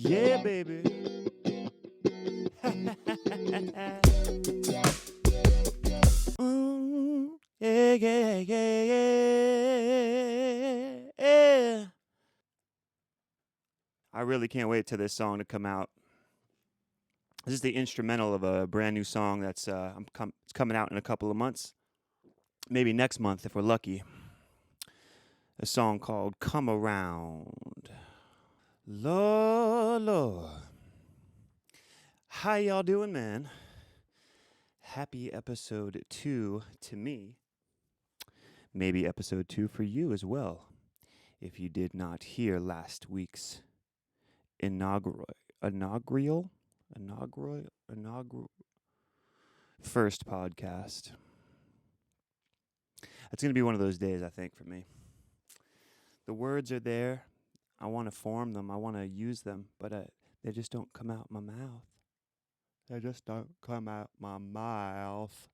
Yeah, baby. Yeah, yeah, yeah, yeah, yeah. I really can't wait till this song to come out. This is the instrumental of a brand new song that's it's coming out in a couple of months, maybe next month if we're lucky. A song called "Come Around." Lord, Lord, how y'all doing, man? Happy episode 2 to me. Maybe episode 2 for you as well. If you did not hear last week's inaugural first podcast. It's going to be one of those days, I think, for me. The words are there. I want to form them. I want to use them, but they just don't come out my mouth. They just don't come out my mouth.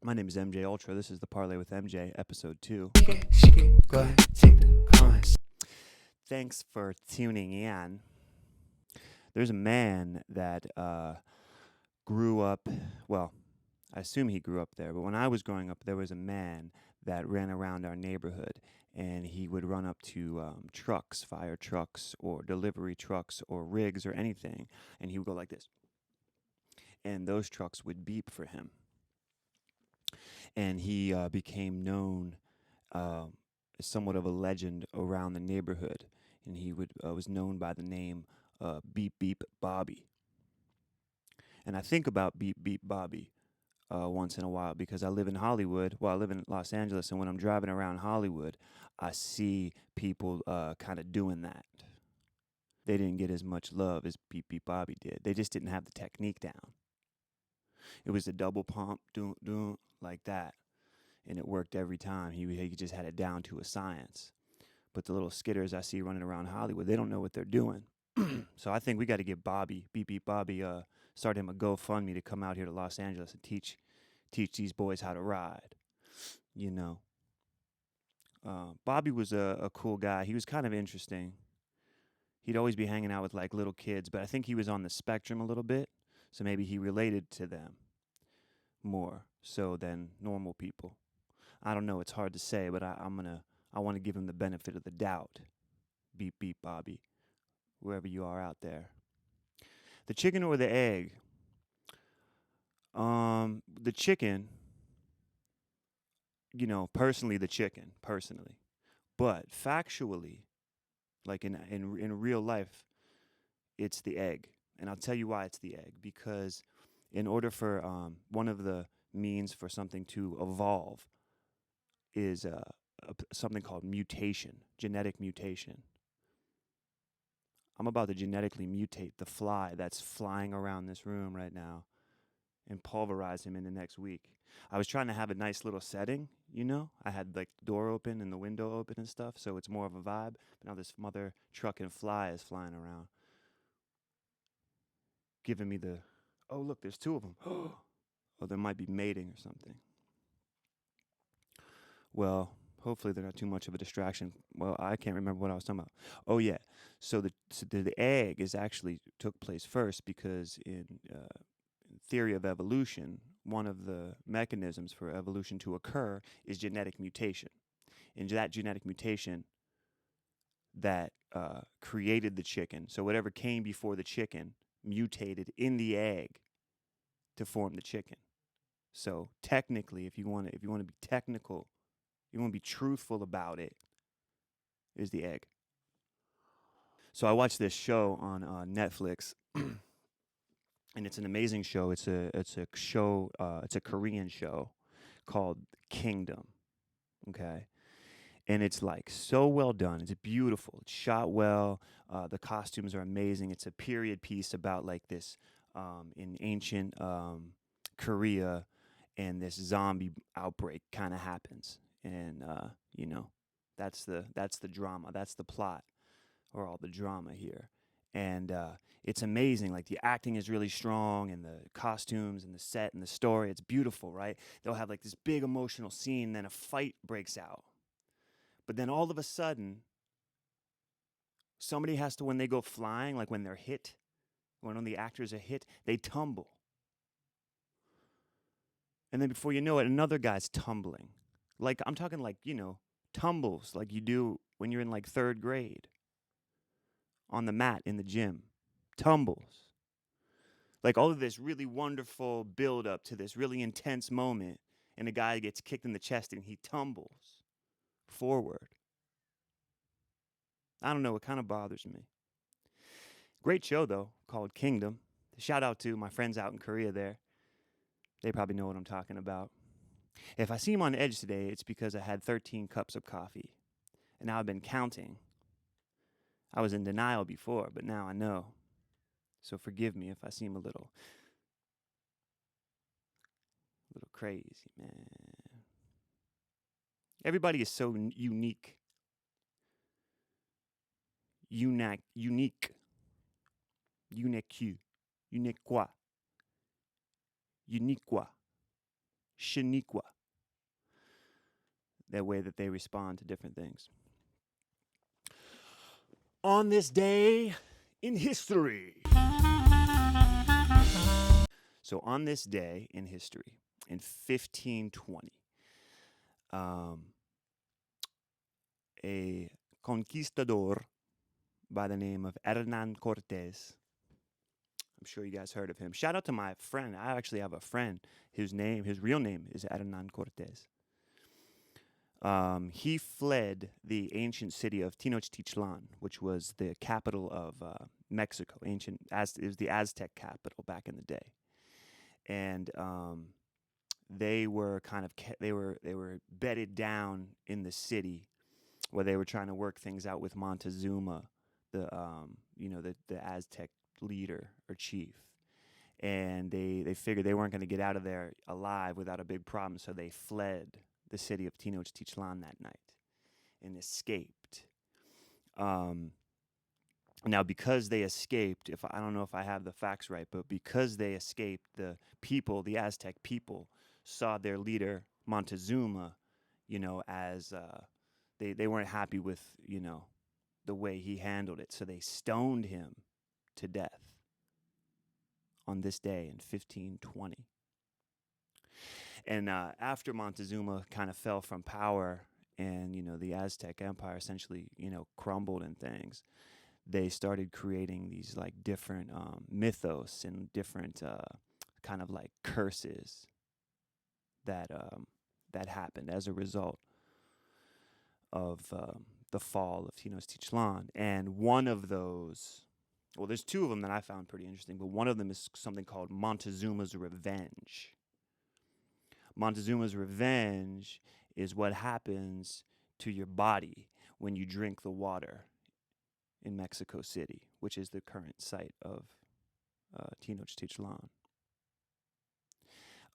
My name is MJ Ultra. This is the Parley with MJ, episode 2. Thanks for tuning in. There's a man that grew up, well, I assume he grew up there, but when I was growing up, there was a man that ran around our neighborhood, and he would run up to trucks, fire trucks, or delivery trucks, or rigs, or anything, and he would go like this. And those trucks would beep for him. And he became known as somewhat of a legend around the neighborhood, and he was known by the name Beep Beep Bobby. And I think about Beep Beep Bobby once in a while because I live in Hollywood. Well, I live in Los Angeles, and when I'm driving around Hollywood, I see people kind of doing that. They didn't get as much love as Beep Beep Bobby did. They just didn't have the technique down. It was a double pump, doom, like that, and it worked every time. He just had it down to a science. But the little skitters I see running around Hollywood, they don't know what they're doing. So I think we got to get Beep Beep Bobby, start him a GoFundMe to come out here to Los Angeles and teach these boys how to ride. You know, Bobby was a cool guy. He was kind of interesting. He'd always be hanging out with like little kids, but I think he was on the spectrum a little bit, so maybe he related to them more so than normal people. I don't know. It's hard to say, but I want to give him the benefit of the doubt. Beep Beep Bobby, wherever you are out there. The chicken or the egg? The chicken, personally the chicken, personally. But factually, like in real life, it's the egg. And I'll tell you why it's the egg. Because in order for one of the means for something to evolve is something called mutation, genetic mutation. I'm about to genetically mutate the fly that's flying around this room right now and pulverize him in the next week. I was trying to have a nice little setting, I had like the door open and the window open and stuff, so it's more of a vibe. But now this mother truck and fly is flying around, giving me the, oh, look, there's 2 of them. Oh, there might be mating or something. Well, hopefully they're not too much of a distraction. Well, I can't remember what I was talking about. Oh, yeah. So the egg is actually took place first because in theory of evolution, one of the mechanisms for evolution to occur is genetic mutation. And that genetic mutation that created the chicken, so whatever came before the chicken mutated in the egg to form the chicken. So technically, if you want to be technical, you want to be truthful about it, is the egg. So I watched this show on Netflix, and it's an amazing show. It's a show. It's a Korean show called Kingdom. Okay, and it's like so well done. It's beautiful. It's shot well. The costumes are amazing. It's a period piece about like this in ancient Korea, and this zombie outbreak kind of happens, and that's the drama. That's the plot, or all the drama here. And it's amazing. Like the acting is really strong, and the costumes, and the set, and the story. It's beautiful, right? They'll have like this big emotional scene, then a fight breaks out. But then all of a sudden, Somebody has to, when they go flying, like when they're hit, when the actors are hit, they tumble. And then before you know it, another guy's tumbling. Like, I'm talking like, tumbles like you do when you're in like third grade on the mat in the gym. Tumbles. Like all of this really wonderful build up to this really intense moment, and a guy gets kicked in the chest and he tumbles forward. I don't know, it kind of bothers me. Great show though, called Kingdom. Shout out to my friends out in Korea there. They probably know what I'm talking about. If I seem on edge today, it's because I had 13 cups of coffee, and now I've been counting. I was in denial before, but now I know. So forgive me if I seem a little crazy, man. Everybody is so unique. Unique. Unique. Uniqua. Uniqua. Shaniqua. That way that they respond to different things. On this day in history. So on this day in history, in 1520, a conquistador by the name of Hernan Cortez. I'm sure you guys heard of him. Shout out to my friend. I actually have a friend. His real name is Hernan Cortez. He fled the ancient city of Tenochtitlan, which was the capital of Mexico. It was the Aztec capital back in the day, and they were they were bedded down in the city, where they were trying to work things out with Montezuma, the Aztec leader or chief, and they figured they weren't going to get out of there alive without a big problem, so they fled the city of Tenochtitlan that night and escaped. Now, because they escaped, I don't know if I have the facts right, but because they escaped, the Aztec people saw their leader Montezuma, as they weren't happy with the way he handled it, so they stoned him to death on this day in 1520. And after Montezuma kind of fell from power, and the Aztec Empire essentially crumbled and things, they started creating these like different mythos and different kind of like curses that happened as a result of the fall of Tenochtitlan. And one of those, well, there's two of them that I found pretty interesting, but one of them is something called Montezuma's Revenge. Montezuma's Revenge is what happens to your body when you drink the water in Mexico City, which is the current site of Tenochtitlan.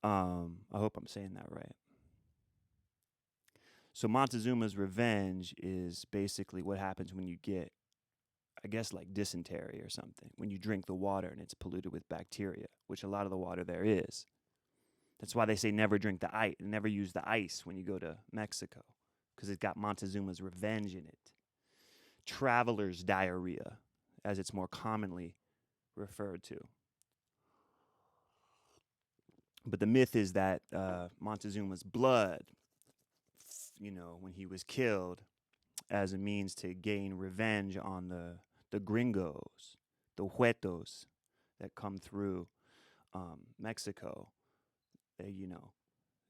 I hope I'm saying that right. So Montezuma's Revenge is basically what happens when you get, I guess, like dysentery or something, when you drink the water and it's polluted with bacteria, which a lot of the water there is. That's why they say never drink the ice, never use the ice when you go to Mexico, because it's got Montezuma's Revenge in it. Traveler's diarrhea, as it's more commonly referred to. But the myth is that Montezuma's blood, when he was killed, as a means to gain revenge on the gringos, the huetos that come through Mexico,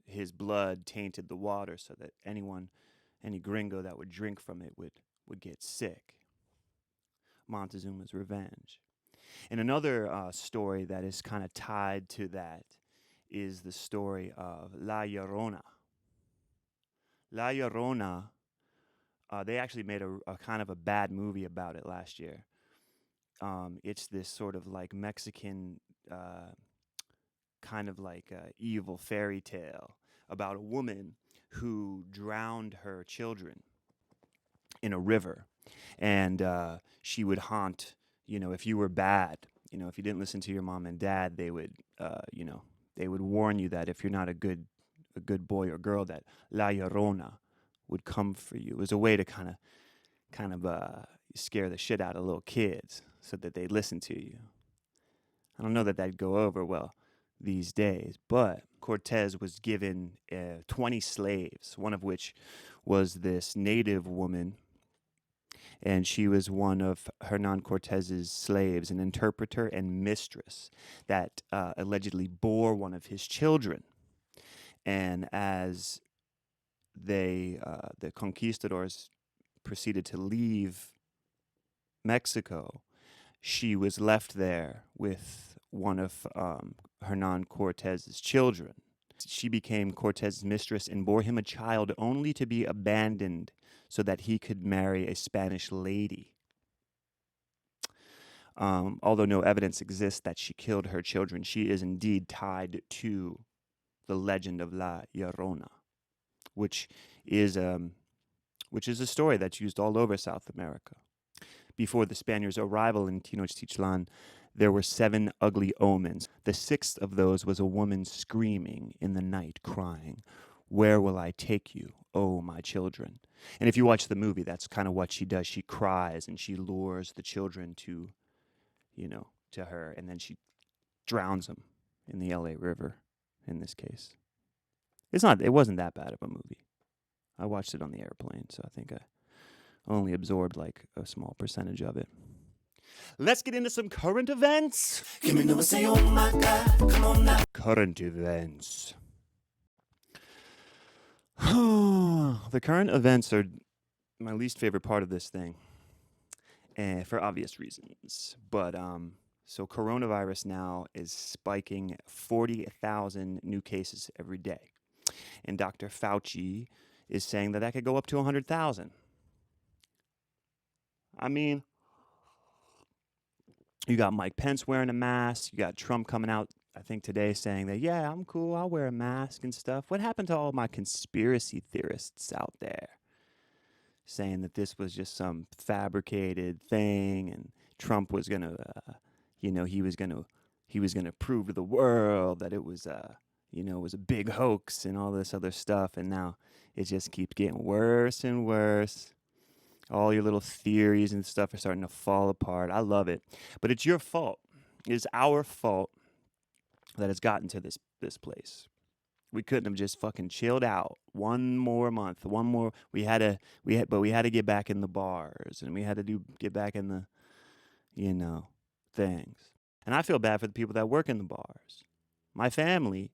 his blood tainted the water so that any gringo that would drink from it would get sick. Montezuma's Revenge. And another story that is kind of tied to that is the story of La Llorona. La Llorona, they actually made a kind of a bad movie about it last year. It's this sort of like Mexican kind of like evil fairy tale about a woman who drowned her children in a river. And she would haunt, if you were bad, if you didn't listen to your mom and dad, they would, they would warn you that if you're not a good boy or girl, that La Llorona would come for you. It was a way to kind of scare the shit out of little kids so that they listen to you. I don't know that that'd go over well these days, but Cortez was given 20 slaves, one of which was this native woman, and she was one of Hernan Cortez's slaves, an interpreter and mistress that allegedly bore one of his children. And as the conquistadors proceeded to leave Mexico, she was left there with one of Hernan Cortez's children. She became Cortez's mistress and bore him a child only to be abandoned so that he could marry a Spanish lady. Although no evidence exists that she killed her children, she is indeed tied to the legend of La Llorona, which is a story that's used all over South America. Before the Spaniards' arrival in Tenochtitlan, there were 7 ugly omens. The 6th of those was a woman screaming in the night, crying, "Where will I take you, oh my children?" And if you watch the movie, that's kind of what she does. She cries and she lures the children to her, and then she drowns them in the LA River, in this case. It wasn't that bad of a movie. I watched it on the airplane, so I think I only absorbed like a small percentage of it. Let's get into some current events. Give me number, say, oh my God, come on now. Current events. The current events are my least favorite part of this thing, for obvious reasons. But so coronavirus now is spiking 40,000 new cases every day, and Dr. Fauci is saying that could go up to 100,000. I mean, you got Mike Pence wearing a mask. You got Trump coming out, I think today, saying that, yeah, I'm cool, I'll wear a mask and stuff. What happened to all my conspiracy theorists out there saying that this was just some fabricated thing and Trump was going to, he was going to prove to the world that it was, it was a big hoax and all this other stuff. And now it just keeps getting worse and worse. All your little theories and stuff are starting to fall apart. I love it. But it's your fault. It's our fault that it's gotten to this place. We couldn't have just fucking chilled out one more month. But we had to get back in the bars and we had to get back in the, things. And I feel bad for the people that work in the bars. My family,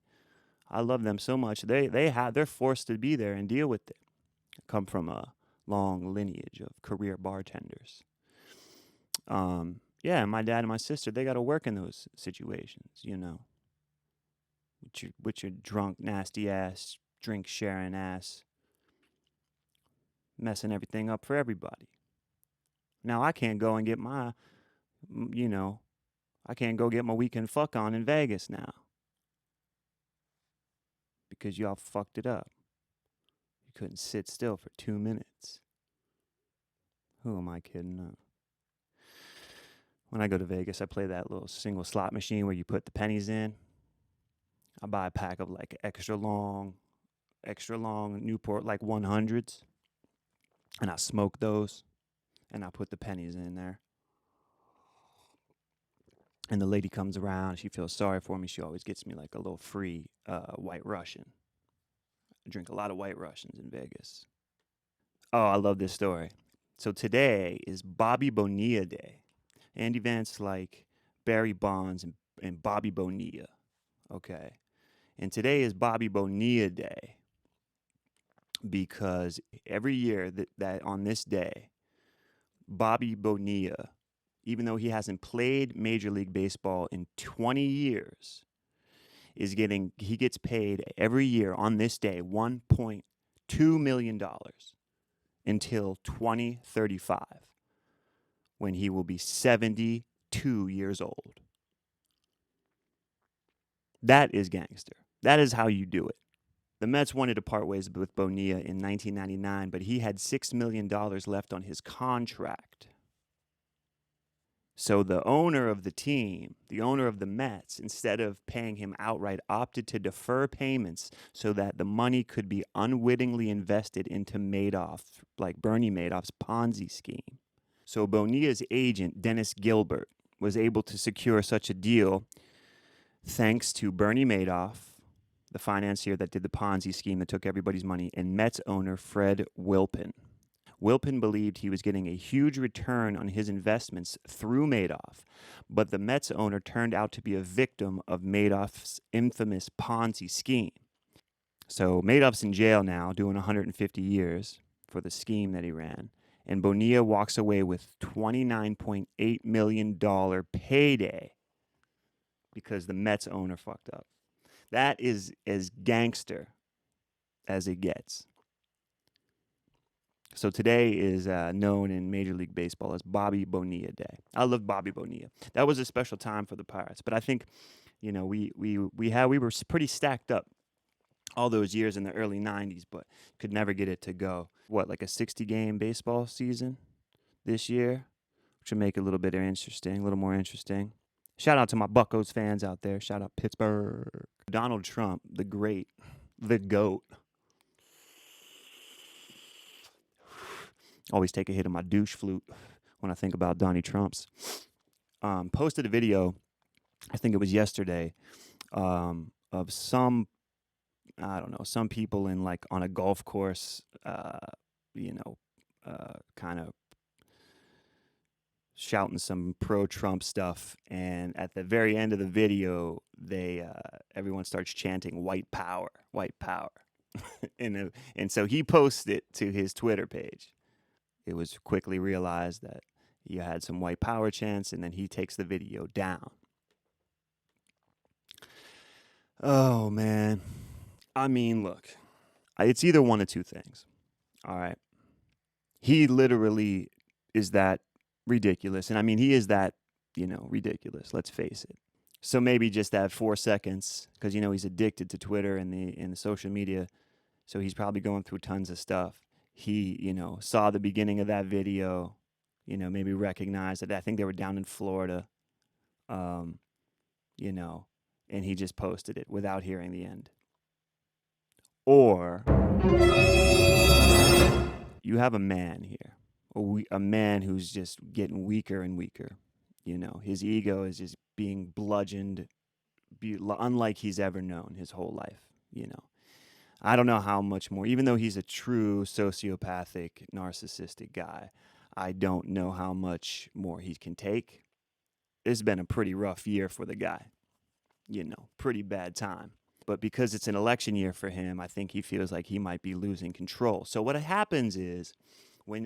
I love them so much. They're forced to be there and deal with it. I come from a long lineage of career bartenders. Yeah, my dad and my sister, they got to work in those situations, with your drunk, nasty ass, drink sharing ass, messing everything up for everybody. Now I can't go and get I can't go get my weekend fuck on in Vegas now because y'all fucked it up. You couldn't sit still for 2 minutes. Who am I kidding? No. When I go to Vegas, I play that little single slot machine where you put the pennies in. I buy a pack of like extra long Newport like 100s, and I smoke those, and I put the pennies in there. And the lady comes around, she feels sorry for me. She always gets me like a little free White Russian. I drink a lot of White Russians in Vegas. Oh, I love this story. So today is Bobby Bonilla Day. And events like Barry Bonds and Bobby Bonilla. Okay. And today is Bobby Bonilla Day because every year that on this day, Bobby Bonilla, even though he hasn't played Major League Baseball in 20 years, he gets paid every year on this day $1.2 million until 2035, when he will be 72 years old. That is gangster. That is how you do it. The Mets wanted to part ways with Bonilla in 1999, but he had $6 million left on his contract. So the owner of the team, the owner of the Mets, instead of paying him outright, opted to defer payments so that the money could be unwittingly invested into Madoff, like Bernie Madoff's Ponzi scheme. So Bonilla's agent, Dennis Gilbert, was able to secure such a deal thanks to Bernie Madoff, the financier that did the Ponzi scheme that took everybody's money, and Mets owner Fred Wilpon. Wilpon believed he was getting a huge return on his investments through Madoff, but the Mets owner turned out to be a victim of Madoff's infamous Ponzi scheme. So Madoff's in jail now, doing 150 years for the scheme that he ran, and Bonilla walks away with $29.8 million payday because the Mets owner fucked up. That is as gangster as it gets. So today is known in Major League Baseball as Bobby Bonilla Day. I love Bobby Bonilla. That was a special time for the Pirates, but I think, we were pretty stacked up all those years in the early '90s, but could never get it to go. What, like a 60-game baseball season this year, which would make it a little bit interesting, a little more interesting. Shout out to my Buccos fans out there. Shout out Pittsburgh. Donald Trump, the great, the GOAT. Always take a hit of my douche flute when I think about Donnie Trump's. Posted a video, I think it was yesterday, of some people in like on a golf course, kind of shouting some pro-Trump stuff, and at the very end of the video, everyone starts chanting "White Power, White Power," and so he posted it to his Twitter page. It was quickly realized that you had some white power chants, and then he takes the video down. Oh, man. I mean, look, it's either one of two things. All right. He literally is that ridiculous. And I mean, he is that, ridiculous. Let's face it. So maybe just that 4 seconds, because, he's addicted to Twitter and the social media. So he's probably going through tons of stuff. He, saw the beginning of that video, maybe recognized that I think they were down in Florida, and he just posted it without hearing the end. Or you have a man here, a man who's just getting weaker and weaker. His ego is just being bludgeoned, unlike he's ever known his whole life, I don't know how much more, even though he's a true sociopathic, narcissistic guy, I don't know how much more he can take. It's been a pretty rough year for the guy, pretty bad time. But because it's an election year for him, I think he feels like he might be losing control. So what happens is,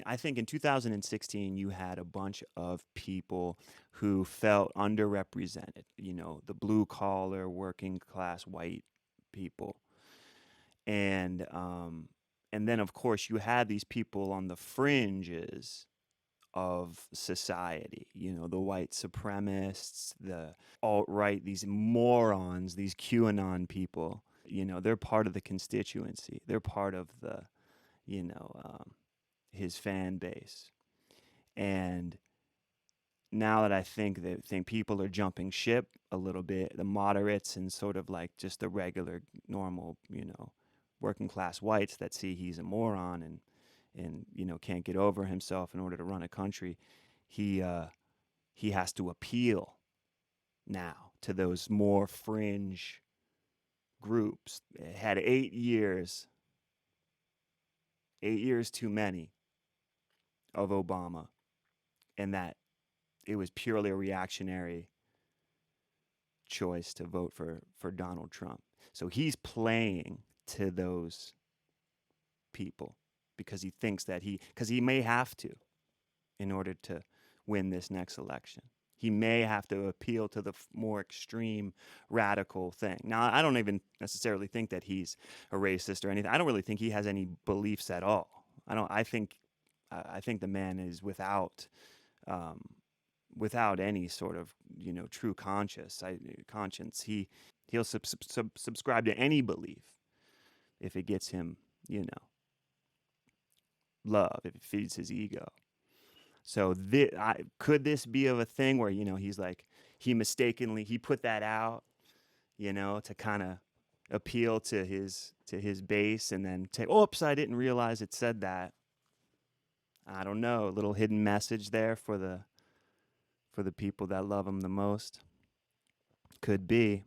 I think in 2016, you had a bunch of people who felt underrepresented, the blue collar, working class white people. And then, of course, you had these people on the fringes of society, the white supremacists, the alt-right, these morons, these QAnon people, they're part of the constituency. They're part of the, his fan base. And now that I think people are jumping ship a little bit, the moderates and sort of like just the regular, normal, working class whites that see he's a moron and can't get over himself in order to run a country, he has to appeal now to those more fringe groups. It had 8 years too many of Obama, and that it was purely a reactionary choice to vote for Donald Trump. So he's playing to those people because he thinks that because he may have to in order to win this next election. He may have to appeal to the more extreme radical thing. Now, I don't even necessarily think that he's a racist or anything. I don't really think he has any beliefs at all. I think the man is without any sort of true conscience. He'll subscribe to any belief if it gets him love, if it feeds his ego. So could this be of a thing where he's like he put that out to kind of appeal to his base, and then oops, I didn't realize it said that. I don't know, a little hidden message there for the people that love him the most. Could be.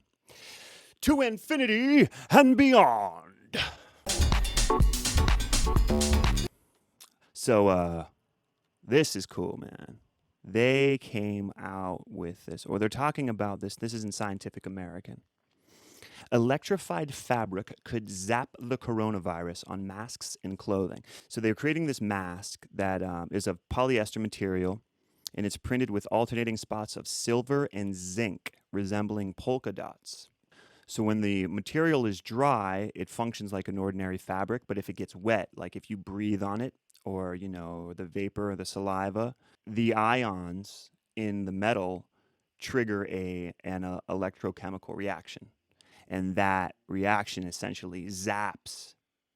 To infinity and beyond. So this is cool, man. They came out with this, or they're talking about this. This is in Scientific American. Electrified fabric could zap the coronavirus on masks and clothing. So they're creating this mask that is of polyester material, and it's printed with alternating spots of silver and zinc, resembling polka dots. So when the material is dry, it functions like an ordinary fabric, but if it gets wet, like if you breathe on it, or the vapor or the saliva, the ions in the metal trigger an electrochemical reaction, and that reaction essentially zaps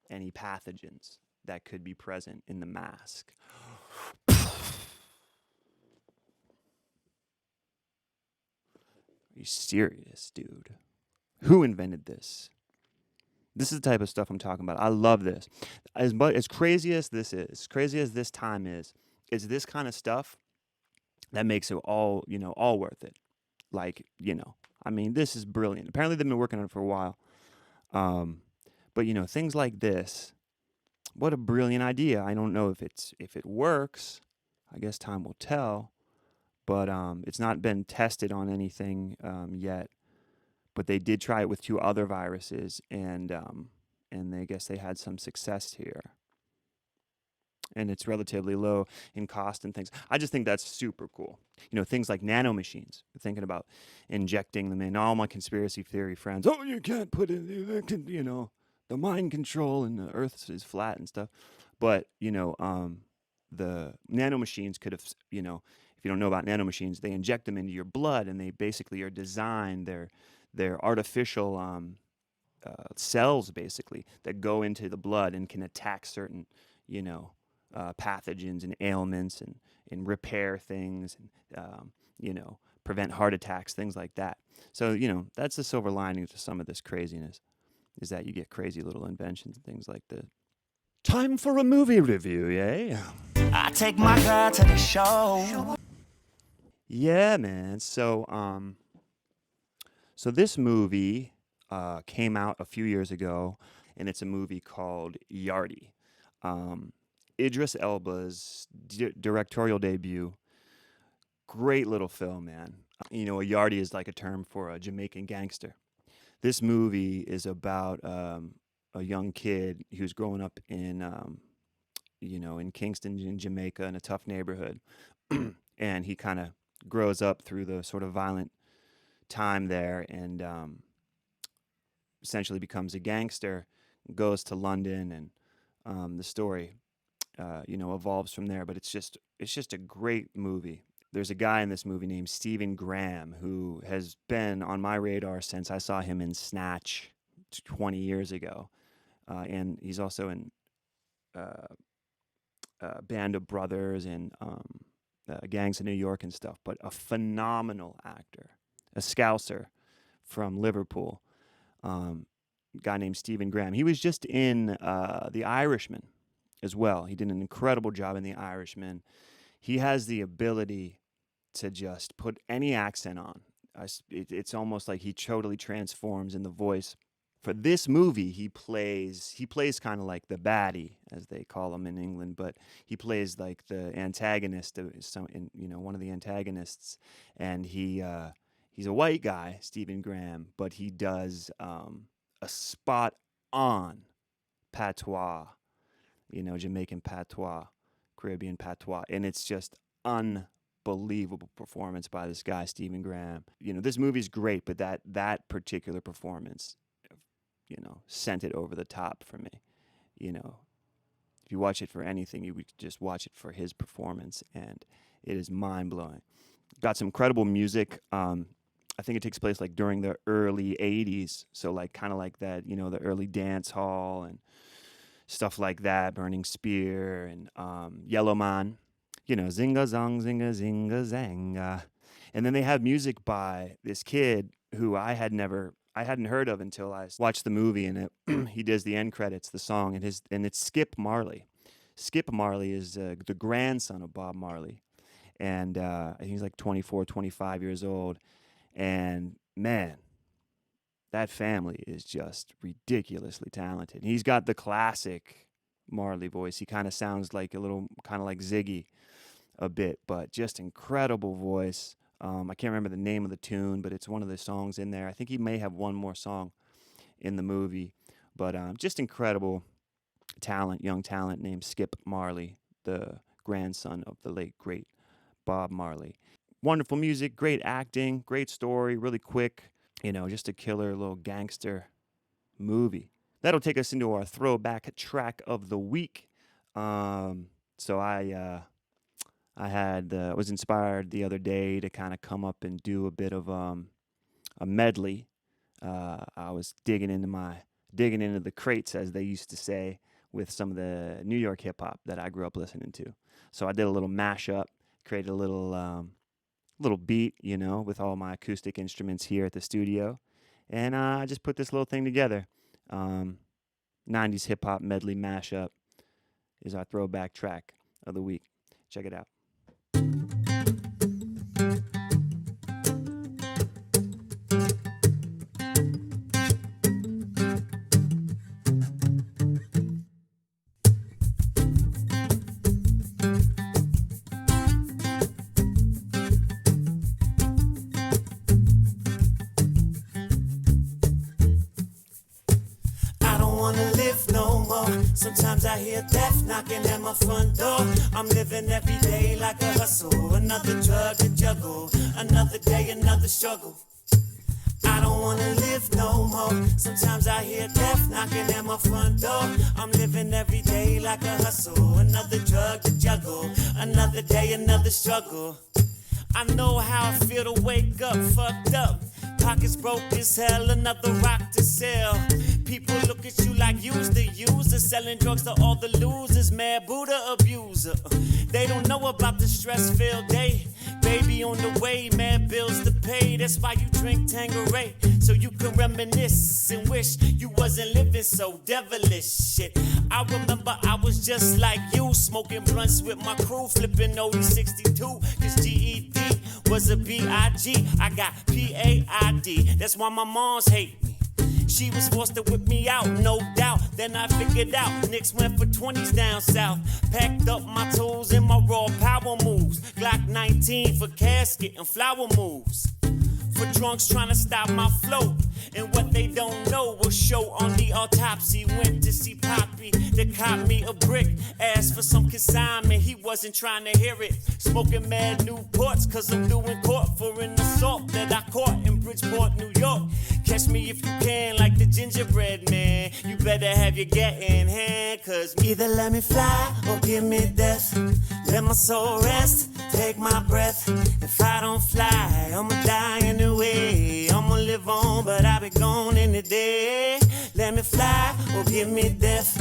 any pathogens that could be present in the mask. Are you serious, dude? Who invented this? This is the type of stuff I'm talking about. I love this. As crazy as this is, as crazy as this time is this kind of stuff that makes it all worth it. Like, I mean, this is brilliant. Apparently they've been working on it for a while. But things like this, what a brilliant idea. I don't know if it works. I guess time will tell. But it's not been tested on anything yet. But they did try it with 2 other viruses, and I guess they had some success here. And it's relatively low in cost and things. I just think that's super cool. Things like nanomachines. Thinking about injecting them in. All my conspiracy theory friends, oh, you can't put it, the mind control and the earth is flat and stuff. But, the nanomachines could have, if you don't know about nanomachines, they inject them into your blood, and they basically are designed, they're artificial cells, basically, that go into the blood and can attack certain, pathogens and ailments and repair things and, prevent heart attacks, things like that. So, that's the silver lining to some of this craziness, is that you get crazy little inventions and things like this. Time for a movie review, eh? I take my girl to the show. Yeah, man. So this movie came out a few years ago, and it's a movie called Yardie. Idris Elba's directorial debut. Great little film, man. A Yardie is like a term for a Jamaican gangster. This movie is about a young kid who's growing up in Kingston, in Jamaica, in a tough neighborhood. And he kind of grows up through the sort of violent time there, and essentially becomes a gangster, goes to London, and the story evolves from there. But it's just a great movie. There's a guy in this movie named Stephen Graham who has been on my radar since I saw him in Snatch 20 years ago, and he's also in Band of Brothers and Gangs of New York and stuff. But a phenomenal actor, a Scouser from Liverpool, guy named Stephen Graham. He was just in The Irishman as well. He did an incredible job in The Irishman. He has the ability to just put any accent on. It's almost like he totally transforms in the voice. For this movie, he plays kind of like the baddie, as they call him in England, but he plays like the antagonist of one of the antagonists, and he's a white guy, Stephen Graham, but he does a spot on patois, Jamaican patois, Caribbean patois, and it's just unbelievable performance by this guy, Stephen Graham. This movie's great, but that particular performance, sent it over the top for me. If you watch it for anything, you would just watch it for his performance, and it is mind-blowing. Got some incredible music. I think it takes place like during the early 80s, so like kind of like that, the early dance hall and stuff like that, Burning Spear and Yellow Man, zinga zong, zinga zinga zanga. And then they have music by this kid who I hadn't heard of until I watched the movie, and he does the end credits, the song, and it's Skip Marley. Skip Marley is the grandson of Bob Marley, and I think he's like 24, 25 years old. And man, that family is just ridiculously talented. He's got the classic Marley voice. He kind of sounds like a little, kind of like Ziggy a bit, but just incredible voice. I can't remember the name of the tune, but it's one of the songs in there. I think he may have one more song in the movie, but just incredible talent, young talent named Skip Marley, the grandson of the late, great Bob Marley. Wonderful music, great acting, great story, really quick, just a killer little gangster movie. That'll take us into our throwback track of the week. So I was inspired the other day to kind of come up and do a bit of a medley. I was digging into the crates, as they used to say, with some of the New York hip hop that I grew up listening to. So I did a little mashup, created a little beat, with all my acoustic instruments here at the studio, and I just put this little thing together. 90s hip hop medley mashup is our throwback track of the week. Check it out. Sometimes I hear death knocking at my front door. I'm living every day like a hustle. Another drug to juggle. Another day, another struggle. I don't wanna live no more. Sometimes I hear death knocking at my front door. I'm living every day like a hustle. Another drug to juggle. Another day, another struggle. I know how I feel to wake up fucked up. Pockets broke as hell, another rock to sell. People look at you like you's the user, selling drugs to all the losers, mad Buddha abuser. They don't know about the stress-filled day. Baby on the way, mad bills to pay. That's why you drink Tanqueray, so you can reminisce and wish you wasn't living so devilish. Shit, I remember I was just like you, smoking blunts with my crew, flipping 60-62, cause GED was a B.I.G. I got P.A.I.D. That's why my moms hate me. She was forced to whip me out, no doubt. Then I figured out, Knicks went for 20s down south. Packed up my tools and my raw power moves. Glock 19 for casket and flower moves. For drunks trying to stop my flow. And what they don't know will show on the autopsy. Went to see Poppy, they caught me a brick. Asked for some consignment, he wasn't trying to hear it. Smoking mad Newports, cause I'm doing court for an assault that I caught in Bridgeport, New York. Catch me if you can, like the gingerbread man. You better have your get in hand, cause either let me fly or give me death. Let my soul rest, take my breath. If I don't fly, I'ma die anyway. I'ma live on, but I'll be gone in the day. Let me fly or give me death.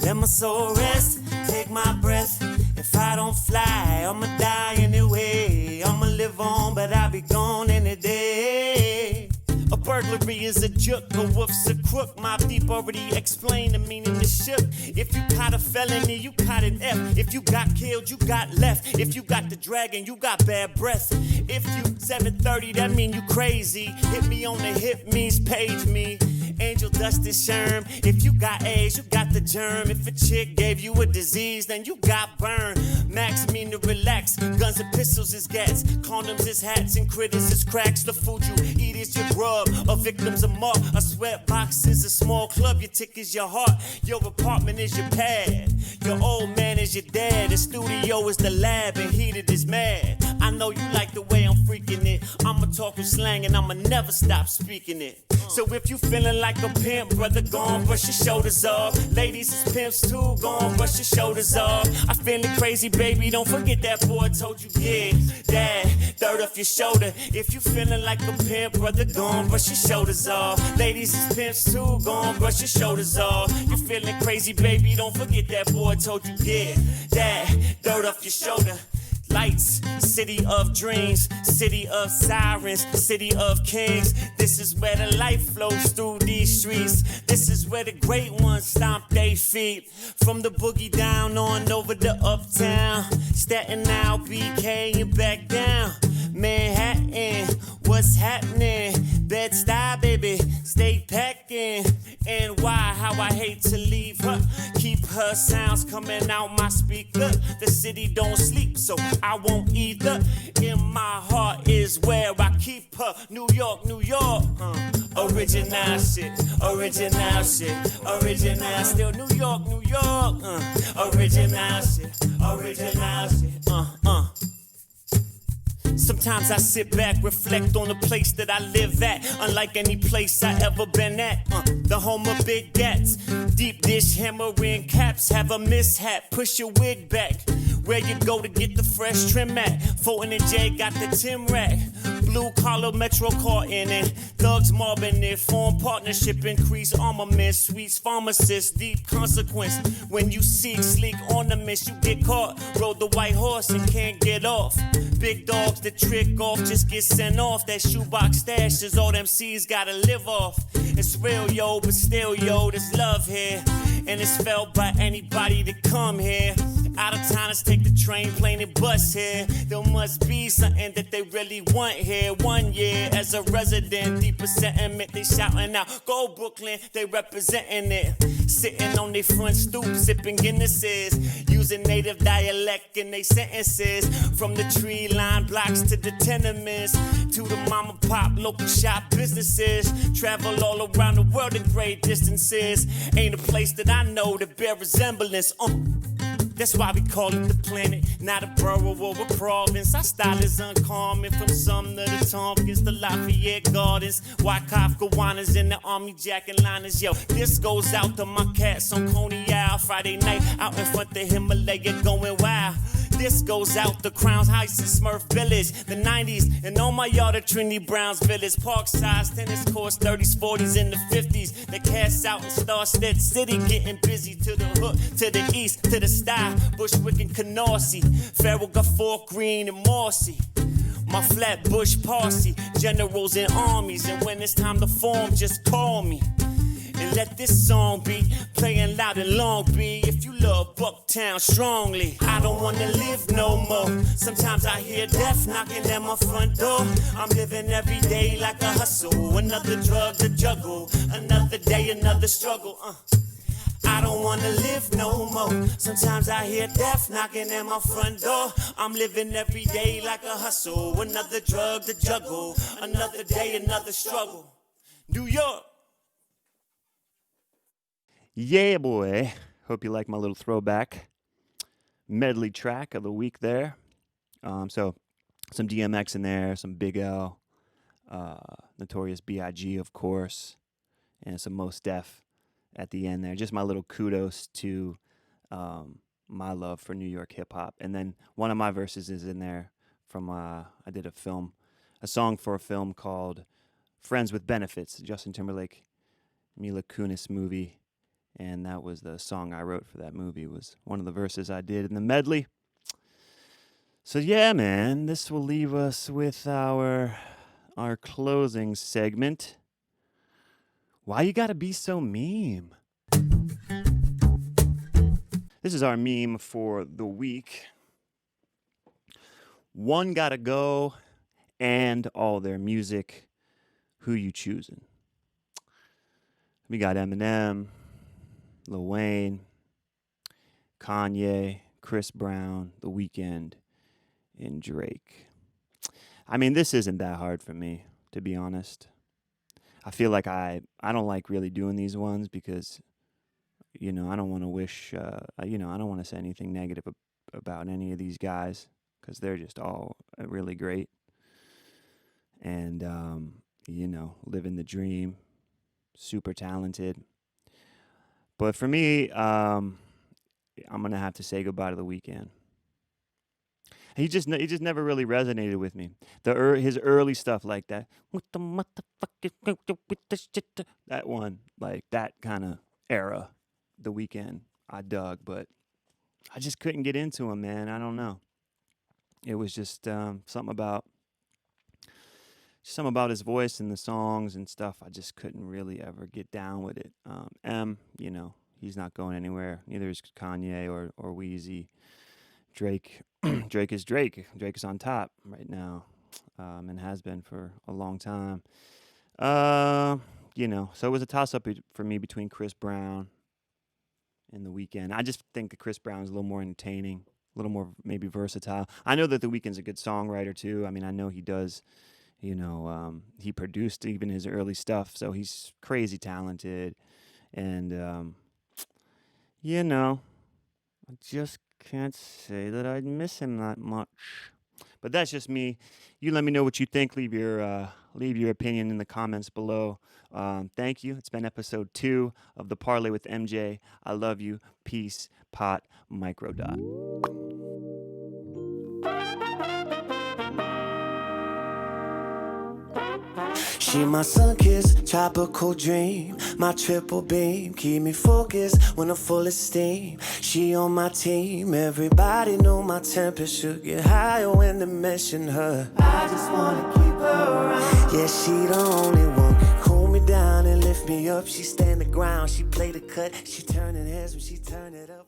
Let my soul rest, take my breath. If I don't fly, I'ma die anyway. I'ma live on, but I'll be gone in the day. A burglary is a juke, a wolf's a crook. Mob Deep already explained the meaning of shook. If you caught a felony, you caught an F. If you got killed, you got left. If you got the dragon, you got bad breath. If you 730, that mean you crazy. Hit me on the hip means page me. Angel dust is sherm. If you got AIDS, you got the germ. If a chick gave you a disease, then you got burned. Max mean to relax. Guns and pistols is gats. Condoms is hats and critters is cracks. The food you eat is your grub. A victim's a mark. A sweatbox is a small club. Your tick is your heart. Your apartment is your pad. Your old man is your dad. The studio is the lab and heated is mad. I know you like the way I'm freaking it. I'ma talk with slang and I'ma never stop speaking it. So if you feeling like a pimp, brother, go on, brush your shoulders off. Ladies is pimps too, go on, brush your shoulders off. I feeling crazy, baby, don't forget that boy told you, yeah, that third off your shoulder. If you feeling like a pimp, brother, go on, brush your shoulders off. Ladies is pimps too, go on, brush your shoulders off. You feeling crazy, baby, don't forget that boy told you, yeah, that third off your shoulder. lights, city of dreams, city of sirens, city of kings. This is where the life flows through these streets. This is where the great ones stomp their feet. From the boogie down on over to uptown, Staten Island, BK and back down. Manhattan, what's happening? Bed-Stuy, baby, stay packing. And why, how I hate to leave her. Keep her sounds coming out my speaker. The city don't sleep, so I won't either. In my heart is where I keep her. New York, New York. Original shit, original shit, original. Still New York, New York. Original shit, original shit. Sometimes I sit back, reflect on the place that I live at. Unlike any place I ever been at. The home of big gats. Deep dish hammering caps. Have a mishap, push your wig back. Where you go to get the fresh trim at. Fulton and Jay got the Tim rack. Blue collar metro caught in it. Thugs mobbing it. Form partnership, increase armament. Sweets pharmacist, deep consequence. When you seek sleek ornaments, you get caught. Rode the white horse and can't get off. Big dogs that trick off just get sent off. That shoebox stash is all them C's gotta live off. It's real, yo, but still, yo, there's love here. And it's felt by anybody that come here. Out of town, let's take the train, plane, and bus here. There must be something that they really want here. 1 year as a resident, deeper sentiment, they shouting out, go Brooklyn, they representing it. Sitting on their front stoop, sipping Guinnesses. Using native dialect in their sentences. From the tree line blocks to the tenements. To the mom and pop local shop businesses. Travel all around the world in great distances. Ain't a place that I know that bear resemblance. That's why we call it the planet, not a borough or a province. Our style is uncommon, from Sumner to Tompkins to Lafayette Gardens. Wyckoff, Gowanus, and the Army Jack and Liners. Yo, this goes out to my cats on Coney Island. Friday night, out in front of Himalaya, going wild. This goes out to Crowns Heights and Smurf Village, the 90s, and all my yard at Trinity Browns Village. Park size, tennis courts, 30s, 40s, and the 50s. The cast out in Starstead City, getting busy to the hook, to the east, to the sty. Bushwick and Canarsie, Farrell got Fort Greene and Marcy. My Flatbush posse, generals and armies, and when it's time to form, just call me. And let this song be playing loud in Long Beach. If you love Bucktown strongly, I don't wanna live no more. Sometimes I hear death knocking at my front door. I'm living every day like a hustle, another drug to juggle, another day, another struggle. I don't wanna live no more. Sometimes I hear death knocking at my front door. I'm living every day like a hustle, another drug to juggle, another day, another struggle. New York. Yeah, boy. Hope you like my little throwback medley track of the week there. So some DMX in there, some Big L, Notorious B.I.G., of course, and some Mos Def at the end there. Just my little kudos to my love for New York hip hop. And then one of my verses is in there from I did a song for a film called Friends with Benefits, Justin Timberlake, Mila Kunis movie. And that was the song I wrote for that movie, was one of the verses I did in the medley. So yeah, man, this will leave us with our closing segment. Why you gotta be so meme? This is our meme for the week. One gotta go, and all their music. Who you choosing? We got Eminem, Lil Wayne, Kanye, Chris Brown, The Weeknd, and Drake. I mean, this isn't that hard for me, to be honest. I feel like I don't like really doing these ones because, I don't want to wish, I don't want to say anything negative about any of these guys because they're just all really great. And, living the dream, super talented. But for me, I'm gonna have to say goodbye to The Weeknd. He just never really resonated with me. His early stuff like that, with the motherfucking with the shit, that one, like that kind of era, The Weeknd, I dug, but I just couldn't get into him, man. I don't know. it was just something about his voice and the songs and stuff. I just couldn't really ever get down with it. You know, he's not going anywhere. Neither is Kanye or Wheezy. Drake, Drake is Drake. Drake is on top right now, and has been for a long time. You know, so it was a toss up for me between Chris Brown and The Weeknd. I just think that Chris Brown is a little more entertaining, a little more maybe versatile. I know that The Weeknd's a good songwriter too. I mean, I know he does. You know, he produced even his early stuff, so he's crazy talented. And you know, I just can't say that I'd miss him that much. But that's just me. You let me know what you think. Leave your opinion in the comments below. Thank you. It's been episode 2 of the Parley with MJ. I love you. Peace. Pot. Microdot. She my sun-kissed tropical dream, my triple beam, keep me focused when I'm full of steam. She on my team, everybody know my temperature get higher when they mention her. I just wanna keep her around. Yeah, she the only one, cool me down and lift me up. She stand the ground, she play the cut, she turning heads when she turn it up.